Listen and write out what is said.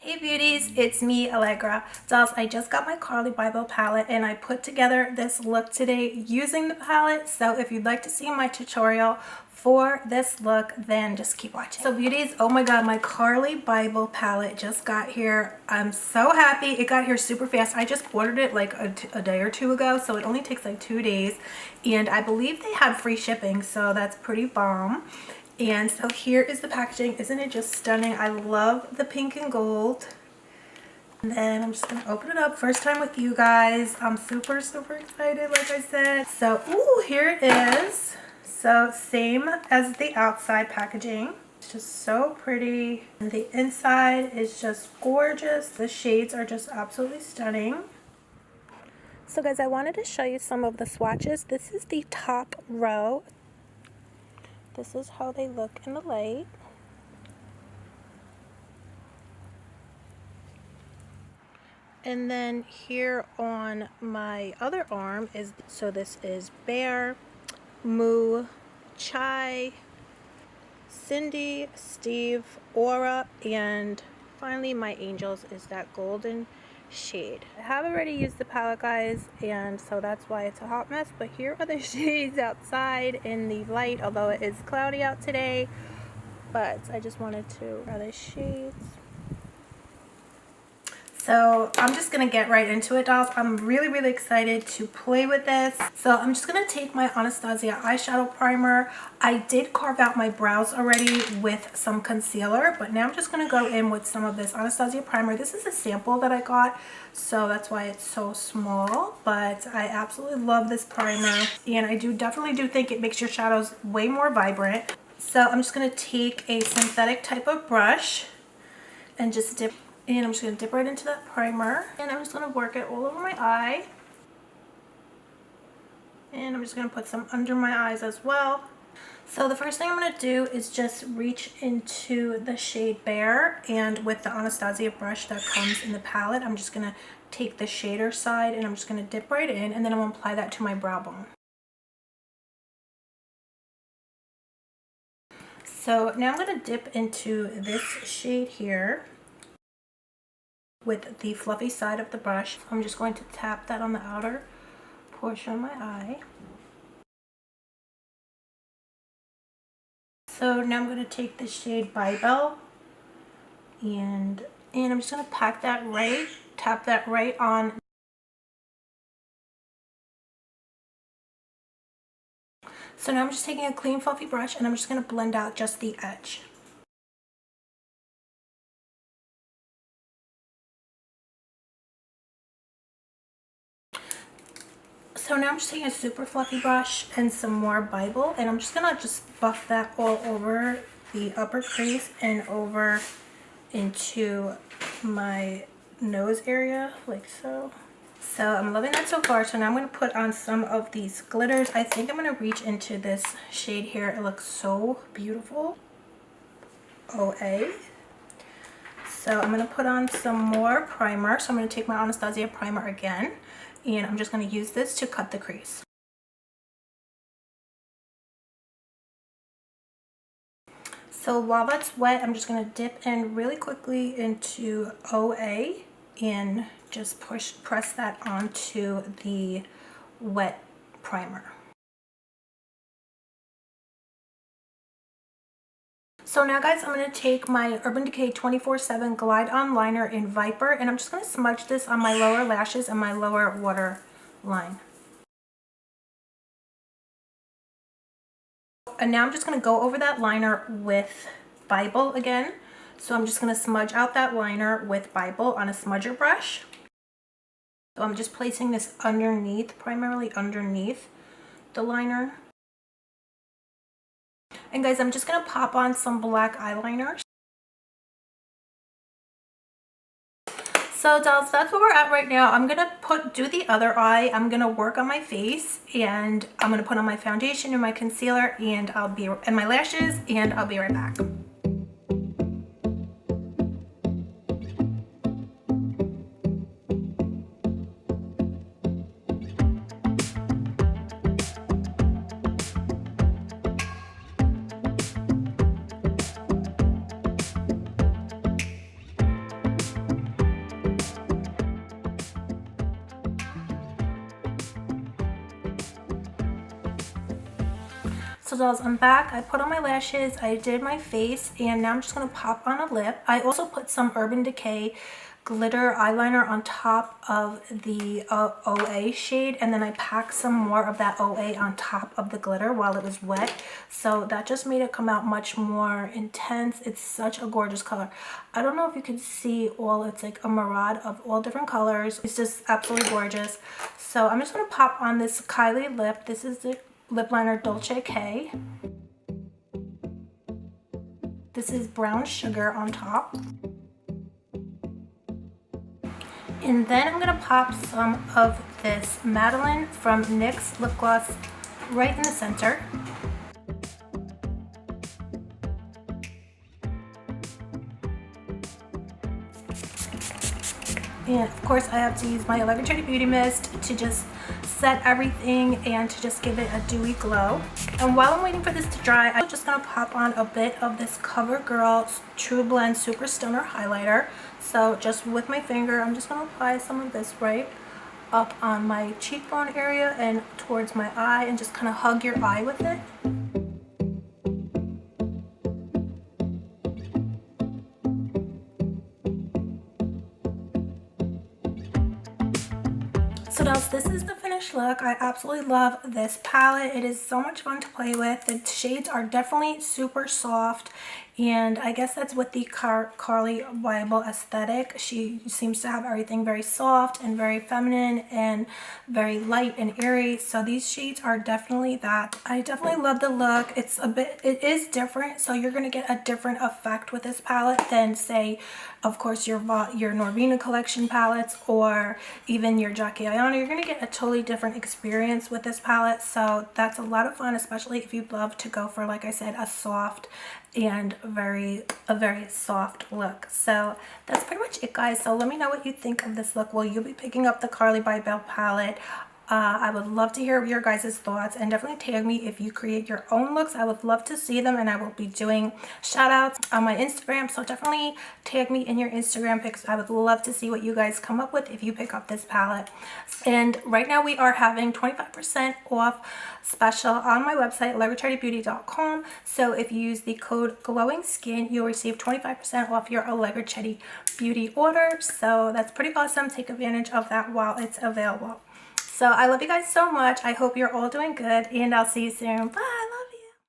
Hey beauties, it's me, Alegra. Dolls, I just got my Carli Bybel palette and I put together this look today using the palette. So if you'd like to see my tutorial for this look, then just keep watching. So beauties, oh my god, my Carli Bybel palette just got here. I'm so happy. It got here super fast. I just ordered it like a day or two ago, so it only takes like 2 days. And I believe they had free shipping, so that's pretty bomb. And so here is the packaging. Isn't it just stunning? I love the pink and gold. And then I'm just going to open it up. First time with you guys. I'm super excited, like I said. So, ooh, here it is. So same as the outside packaging. It's just so pretty. And the inside is just gorgeous. The shades are just absolutely stunning. So guys, I wanted to show you some of the swatches. This is the top row. This is how they look in the light. And then here on my other arm is, so this is Bear, Moo, Chai, Cindy, Steve, Aura, and finally my Angels is that golden shade. I have already used the palette, guys, and so that's why it's a hot mess, but here are the shades outside in the light, although it is cloudy out today. But I just wanted to show the shades. So I'm just gonna get right into it, dolls. I'm really excited to play with this. So I'm just gonna take my Anastasia eyeshadow primer. I did carve out my brows already with some concealer, but now I'm just gonna go in with some of this Anastasia primer. This is a sample that I got, so that's why it's so small, but I absolutely love this primer, and I definitely do think it makes your shadows way more vibrant. So I'm just gonna take a synthetic type of brush and just dip. And I'm just going to dip right into that primer. And I'm just going to work it all over my eye. And I'm just going to put some under my eyes as well. So the first thing I'm going to do is just reach into the shade Bear. And with the Anastasia brush that comes in the palette, I'm just going to take the shader side and I'm just going to dip right in. And then I'm going to apply that to my brow bone. So now I'm going to dip into this shade here with the fluffy side of the brush. I'm just going to tap that on the outer portion of my eye. So now I'm going to take the shade Bybel and I'm just going to tap that right on. So now I'm just taking a clean fluffy brush and I'm just going to blend out just the edge. So now I'm just taking a super fluffy brush and some more Bybel, and I'm just gonna buff that all over the upper crease and over into my nose area, like so. So I'm loving that so far. So now I'm gonna put on some of these glitters. I think I'm gonna reach into this shade here. It looks so beautiful. OA. So I'm gonna put on some more primer. So I'm gonna take my Anastasia primer again. And I'm just going to use this to cut the crease. So while that's wet, I'm just going to dip in really quickly into OA and just press that onto the wet primer. So now guys, I'm going to take my Urban Decay 24/7 Glide On Liner in Viper, and I'm just going to smudge this on my lower lashes and my lower waterline. And now I'm just going to go over that liner with Bybel again. So I'm just going to smudge out that liner with Bybel on a smudger brush. So I'm just placing this underneath, primarily underneath the liner. And guys, I'm just going to pop on some black eyeliner. So dolls, that's where we're at right now. I'm going to do the other eye. I'm going to work on my face, and I'm going to put on my foundation and my concealer, and my lashes, and I'll be right back. So dolls, I'm back. I put on my lashes, I did my face, and now I'm just going to pop on a lip. I also put some Urban Decay glitter eyeliner on top of the OA shade, and then I packed some more of that OA on top of the glitter while it was wet, so that just made it come out much more intense. It's such a gorgeous color. I don't know if you can see all, it's like a mirage of all different colors. It's just absolutely gorgeous. So I'm just going to pop on this Kylie lip. This is the lip liner Dolce K. This is brown sugar on top. And then I'm going to pop some of this Madeline from NYX lip gloss right in the center. And of course I have to use my Alegra Beauty Mist to just set everything and to just give it a dewy glow. And while I'm waiting for this to dry, I'm just going to pop on a bit of this CoverGirl True Blend Super Stoner highlighter. So just with my finger, I'm just going to apply some of this right up on my cheekbone area and towards my eye, and just kind of hug your eye with it. So dolls, this is the finished look. I absolutely love this palette. It is so much fun to play with. The shades are definitely super soft, and I guess that's with the Carli Bybel aesthetic. She seems to have everything very soft and very feminine and very light and airy. So these shades are definitely that. I definitely love the look. It is different, so you're gonna get a different effect with this palette than, say, of course, your Norvina collection palettes or even your Jackie Aina. You're gonna get a totally different experience with this palette. So that's a lot of fun, especially if you'd love to go for, like I said, a soft and a very soft look. So that's pretty much it, guys. So let me know what you think of this look. Will you be picking up the Carli Bybel palette? I would love to hear your guys' thoughts, and definitely tag me if you create your own looks. I would love to see them, and I will be doing shout outs on my Instagram, so definitely tag me in your Instagram pics. I would love to see what you guys come up with if you pick up this palette. And right now we are having 25% off special on my website, AlegraChettyBeauty.com. So if you use the code Glowing Skin, you'll receive 25% off your Alegra Chetty Beauty order. So that's pretty awesome. Take advantage of that while it's available. So I love you guys so much. I hope you're all doing good, and I'll see you soon. Bye.